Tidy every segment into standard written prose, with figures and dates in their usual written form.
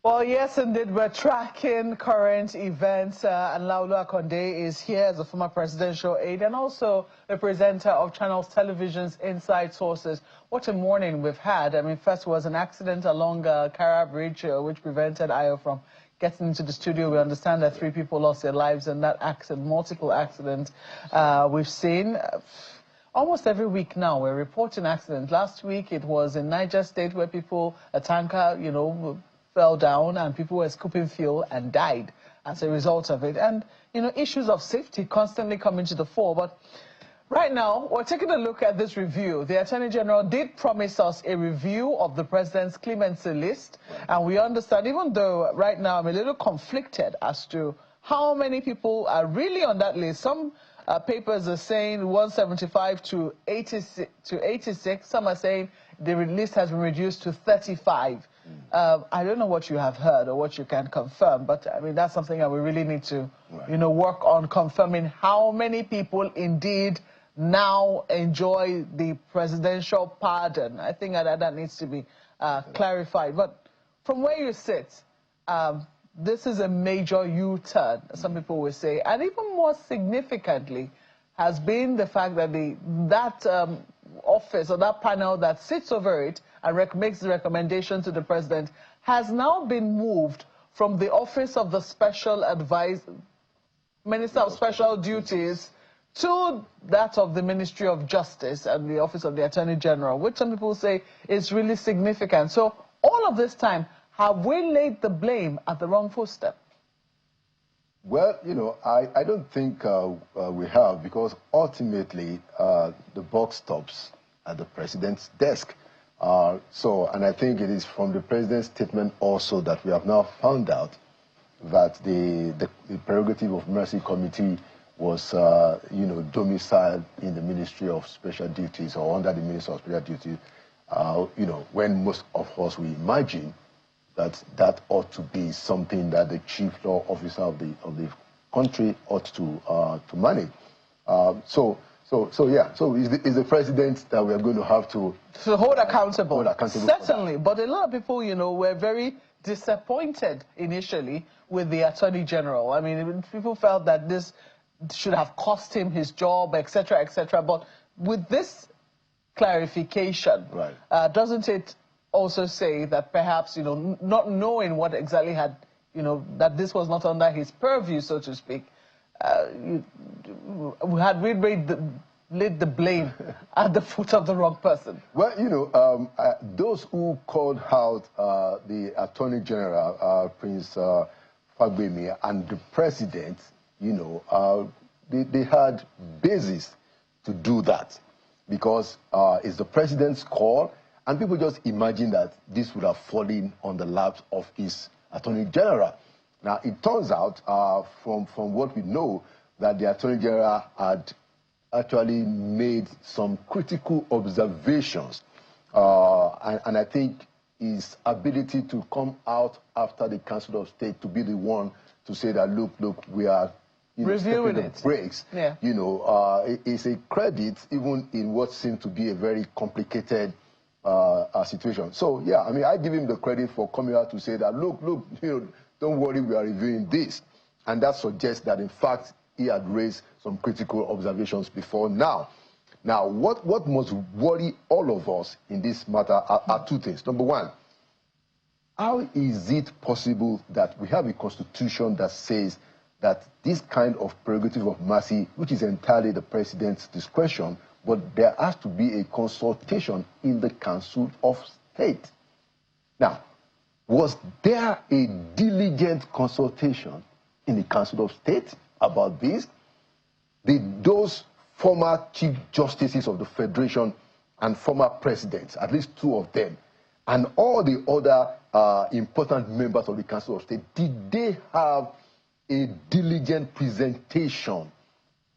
Well, yes, indeed, we're tracking current events, and Akande is here as a former presidential aide and also the presenter of Channels Television's Inside Sources. What a morning we've had. I mean, first was an accident along Kara Bridge, which prevented Ayo from getting into the studio. We understand that 3 people lost their lives in that accident, multiple accidents we've seen. Almost every week now, we're reporting accidents. Last week, it was in Niger State where a tanker, fell down and people were scooping fuel and died as a result of it. And, issues of safety constantly come into the fore. But right now, we're taking a look at this review. The Attorney General did promise us a review of the President's clemency list. And we understand, even though right now I'm a little conflicted as to how many people are really on that list. Some papers are saying 175 to 86. Some are saying the list has been reduced to 35. I don't know what you have heard or what you can confirm, but I mean, that's something that we really need to, work on confirming how many people indeed now enjoy the presidential pardon. I think that needs to be clarified. But from where you sit, this is a major U-turn, some people will say, and even more significantly has been the fact that that office or that panel that sits over it and makes the recommendation to the president has now been moved from the office of the special Minister of Special Duties to that of the Ministry of Justice and the office of the Attorney General, which some people say is really significant. So all of this time, have we laid the blame at the wrong footstep? Well, I don't think we have, because ultimately the buck stops at the president's desk. And I think it is from the president's statement also that we have now found out that the prerogative of Mercy Committee was, domiciled in the Ministry of Special Duties or under the Ministry of Special Duties, when most of us we imagine that ought to be something that the chief law officer of the country ought to manage. So is the president that we are going to have to hold accountable. Certainly, but a lot of people, were very disappointed initially with the Attorney General. I mean, people felt that this should have cost him his job, etc., etc. But with this clarification, doesn't it also say that perhaps, not knowing what exactly had, that this was not under his purview, so to speak, we had laid the blame at the foot of the wrong person? Well, those who called out the Attorney General, Prince Fagbemi, and the President, they had basis to do that, because it's the President's call. And people just imagine that this would have fallen on the laps of his Attorney General. Now, it turns out, from what we know, that the Attorney General had actually made some critical observations. And I think his ability to come out after the Council of State to be the one to say that, look, we are reviewing the breaks. Yeah. It's a credit even in what seemed to be a very complicated situation. So, yeah, I mean, I give him the credit for coming out to say that, look, don't worry, we are reviewing this. And that suggests that, in fact, he had raised some critical observations before now. Now, what must worry all of us in this matter are 2 things. Number one, how is it possible that we have a constitution that says that this kind of prerogative of mercy, which is entirely the president's discretion, but there has to be a consultation in the Council of State? Now, was there a diligent consultation in the Council of State about this? Did those former Chief Justices of the Federation and former presidents, at least 2 of them, and all the other important members of the Council of State, did they have a diligent presentation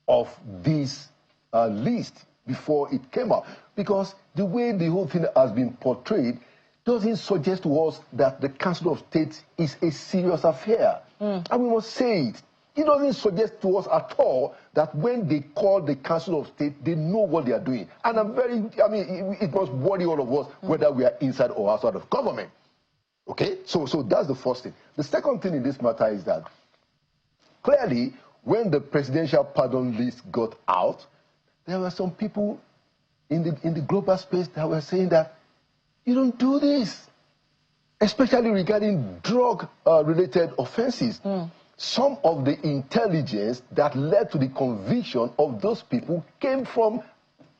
of this list before it came out? Because the way the whole thing has been portrayed doesn't suggest to us that the Council of State is a serious affair. And we must say it. It doesn't suggest to us at all that when they call the Council of State, they know what they are doing. And it must worry all of us whether we are inside or outside of government. Okay, so that's the first thing. The second thing in this matter is that clearly, when the presidential pardon list got out, there were some people in the global space that were saying that you don't do this, especially regarding drug-related offenses. Some of the intelligence that led to the conviction of those people came from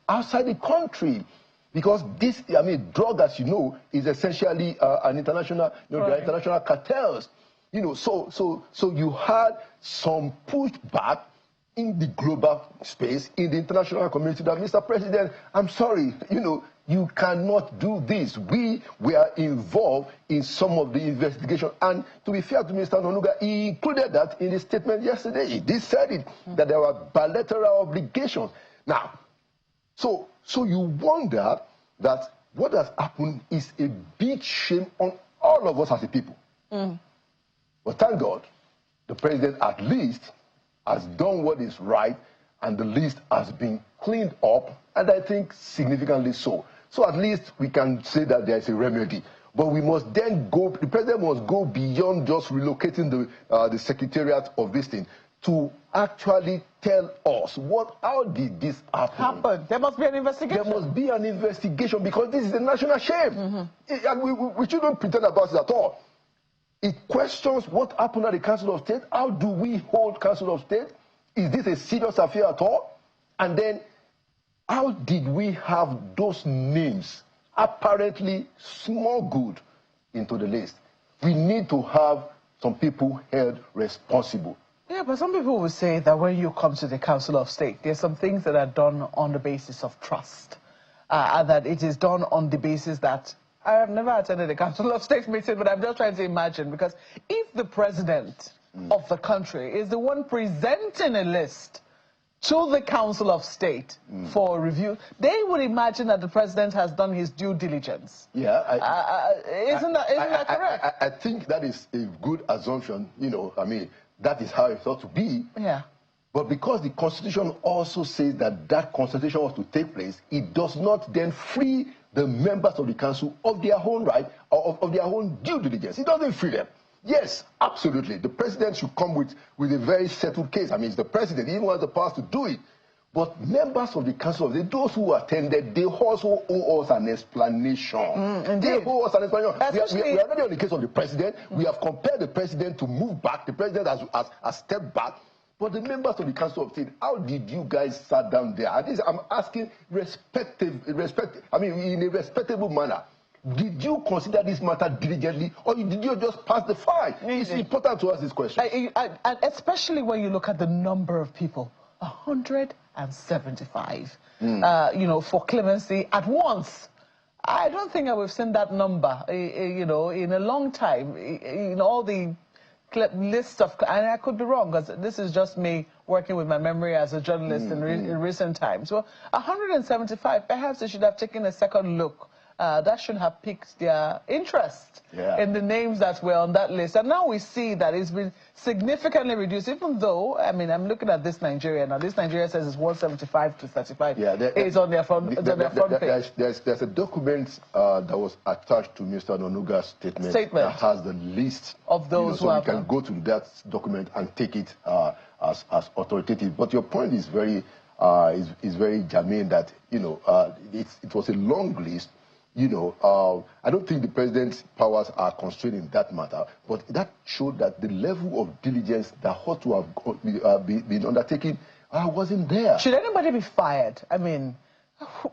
outside the country. Because this, I mean, drug, as you know, is essentially an international, there are international cartels. So you had some pushback in the global space, in the international community, that Mr. President, I'm sorry, you cannot do this. We were involved in some of the investigation. And to be fair to Mr. Onuga, he included that in his statement yesterday. He did say it, that there were bilateral obligations. Now, so you wonder that what has happened is a big shame on all of us as a people. But thank God, the president at least has done what is right, and the list has been cleaned up, and I think significantly so. So at least we can say that there is a remedy. But we must then go, the president must go beyond just relocating the secretariat of this thing to actually tell us how did this happen? There must be an investigation. There must be an investigation, because this is a national shame. And we shouldn't pretend about it at all. It questions what happened at the Council of State. How do we hold Council of State? Is this a serious affair at all? And then, how did we have those names apparently smuggled into the list? We need to have some people held responsible. Yeah, but some people will say that when you come to the Council of State, there's some things that are done on the basis of trust, and that it is done on the basis that I have never attended a Council of State meeting, but I'm just trying to imagine, because if the president of the country is the one presenting a list to the Council of State for review, they would imagine that the president has done his due diligence. Yeah. Isn't that correct? I think that is a good assumption. I mean, that is how it ought to be. Yeah. But because the Constitution also says that that consultation was to take place, it does not then free the members of the council of their own right, or of their own due diligence. It doesn't free them. Yes, absolutely. The president should come with a very settled case. I mean, it's the president. He even has the power to do it. But members of the council, those who attended, they also owe us an explanation. They owe us an explanation. We are already on the case of the president. We have compelled the president to move back. The president has stepped back. But the members of the Council of State, how did you guys sit down there? At least I'm asking in a respectable manner. Did you consider this matter diligently, or did you just pass the file? It's important to ask this question. And especially when you look at the number of people, 175, for clemency at once. I don't think we've seen that number, in a long time. All the list of, and I could be wrong, because this is just me working with my memory as a journalist in recent times. Well, 175, perhaps they should have taken a second look. That should have piqued their interest in the names that were on that list. And now we see that it's been significantly reduced, even though, I mean, I'm looking at this Nigeria now. This Nigeria says it's 175 to 35. Yeah, it's on their front page. There's a document that was attached to Mr. Onuga's statement that has the list of those who have. So we can go to that document and take it as authoritative. But your point is very germane that, it was a long list. I don't think the president's powers are constrained in that matter, but that showed that the level of diligence that ought to have been undertaken wasn't there. Should anybody be fired? I mean,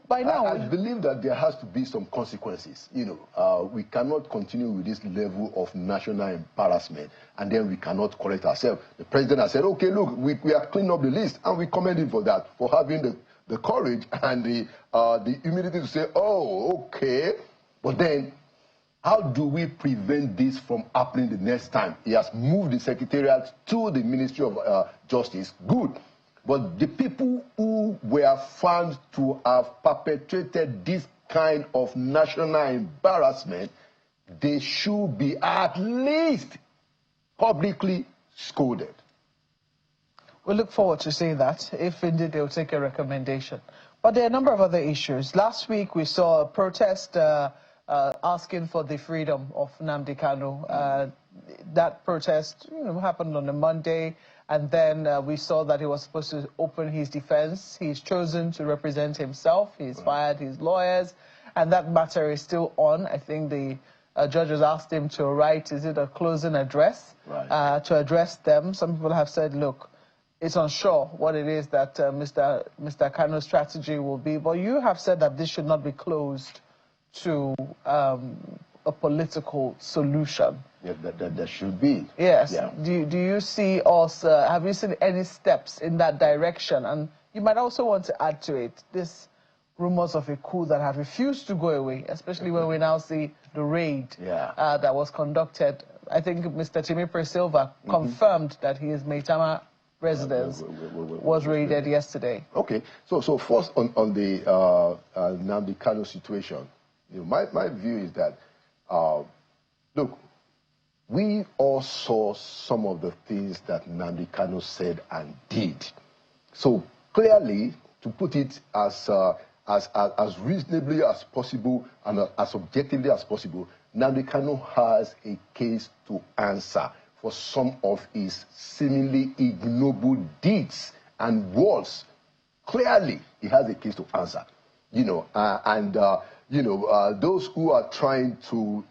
by now... I believe that there has to be some consequences. We cannot continue with this level of national embarrassment, and then we cannot correct ourselves. The president has said, okay, look, we are cleaning up the list, and we commend him for that, for having the courage and the humility to say, oh, okay, but then how do we prevent this from happening the next time? He has moved the secretariat to the Ministry of Justice. Good. But the people who were found to have perpetrated this kind of national embarrassment, they should be at least publicly scolded. We look forward to seeing that, if indeed they'll take a recommendation. But there are a number of other issues. Last week we saw a protest asking for the freedom of Nnamdi Kanu. That protest happened on a Monday, and then we saw that he was supposed to open his defense. He's chosen to represent himself. He's fired his lawyers, and that matter is still on. I think the judges asked him to write, is it a closing address, to address them. Some people have said, look, it's unsure what it is that Mr. Kanu's strategy will be, but you have said that this should not be closed to a political solution. Yeah, that should be. Yes. Yeah. Do you see us, have you seen any steps in that direction? And you might also want to add to it this rumors of a coup that have refused to go away, especially when we now see the raid that was conducted. I think Mr. Timipre Silva confirmed that his Maitama residence was raided yesterday. Okay, so first on the Nnamdi Kanu situation, my view is that, look, we all saw some of the things that Nnamdi Kanu said and did. So clearly, to put it as reasonably as possible and as objectively as possible, Nnamdi Kanu has a case to answer for some of his seemingly ignoble deeds and words. Clearly, he has a case to answer. Those who are trying to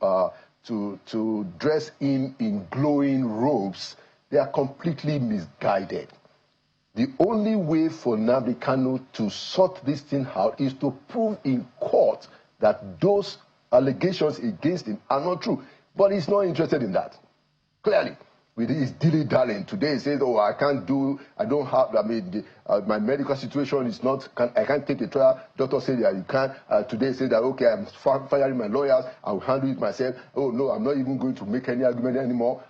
dress him in glowing robes, they are completely misguided. The only way for Nnamdi Kanu to sort this thing out is to prove in court that those allegations against him are not true. But he's not interested in that. Clearly, with his dilly-dallying. Today he says, oh, I don't have, my medical situation is not, I can't take a trial. Doctor said that you can't. Today he said that, okay, I'm firing my lawyers, I'll handle it myself. Oh, no, I'm not even going to make any argument anymore.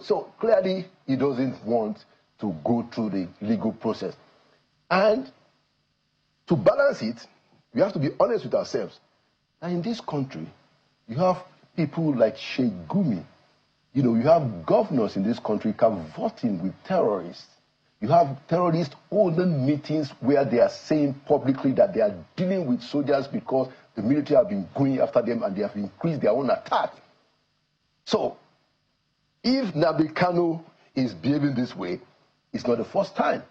So clearly he doesn't want to go through the legal process. And to balance it, we have to be honest with ourselves. And in this country, you have people like Sheikh Gumi. You have governors in this country cavorting with terrorists. You have terrorists holding meetings where they are saying publicly that they are dealing with soldiers because the military have been going after them and they have increased their own attack. So, if Nnamdi Kanu is behaving this way, it's not the first time.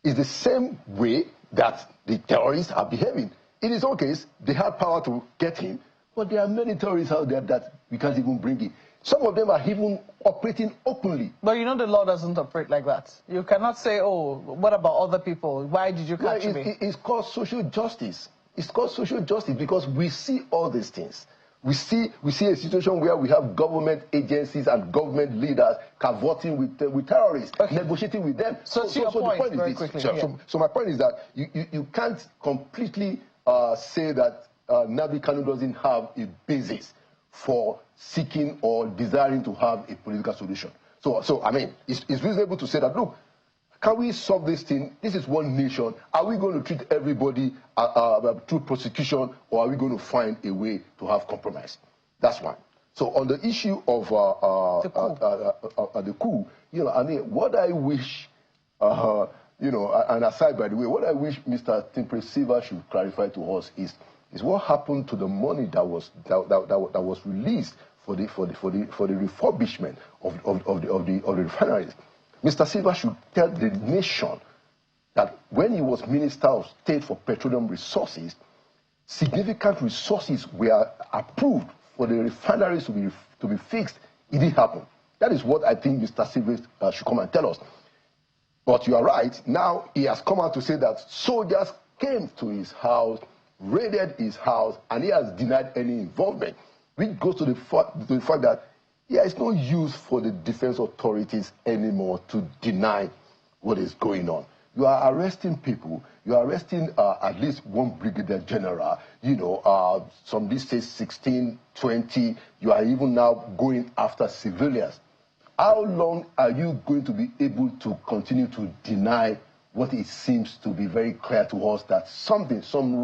It's the same way that the terrorists are behaving. In his own case, they had power to get him, but there are many terrorists out there that we can't even bring in. Some of them are even operating openly. But the law doesn't operate like that. You cannot say, oh, what about other people? Why did you catch me? It's called social justice. It's called social justice because we see all these things. We see a situation where we have government agencies and government leaders cavorting with terrorists, negotiating with them. So to your point, very quickly. So my point is that you can't completely say that Nnamdi Kanu doesn't have a basis for seeking or desiring to have a political solution. So I mean, it's reasonable to say that, look, can we solve this thing? This is one nation. Are we going to treat everybody through prosecution, or are we going to find a way to have compromise? That's one. So on the issue of the coup, I mean, what I wish, and aside by the way, what I wish Mr. Timipre Silva should clarify to us is what happened to the money that was released for the refurbishment of the refineries. Mr. Silva should tell the nation that when he was Minister of State for Petroleum Resources, significant resources were approved for the refineries to be fixed. It didn't happen. That is what I think Mr. Silva should come and tell us. But you are right. Now he has come out to say that soldiers came to his house, raided his house, and he has denied any involvement, which goes to the fact that it's no use for the defense authorities anymore to deny what is going on. You are arresting people. You are arresting at least one brigadier general. Some these say 16, 20. You are even now going after civilians. How long are you going to be able to continue to deny what it seems to be very clear to us that some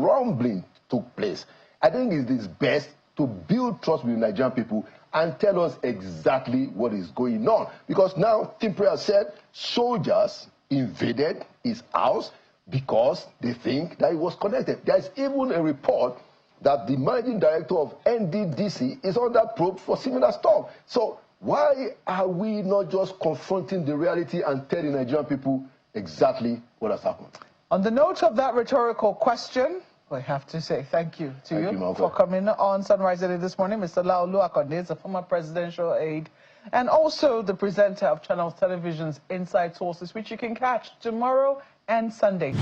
rumbling took place? I think it is best to build trust with the Nigerian people and tell us exactly what is going on. Because now Timipre has said soldiers invaded his house because they think that he was connected. There is even a report that the managing director of NDDC is under probe for similar stuff. So why are we not just confronting the reality and telling Nigerian people exactly what has happened? On the note of that rhetorical question, we have to say thank you to you for coming on Sunrise Daily this morning. Mr. Laolu Akande is a former presidential aide and also the presenter of Channels Television's Inside Sources, which you can catch tomorrow and Sunday.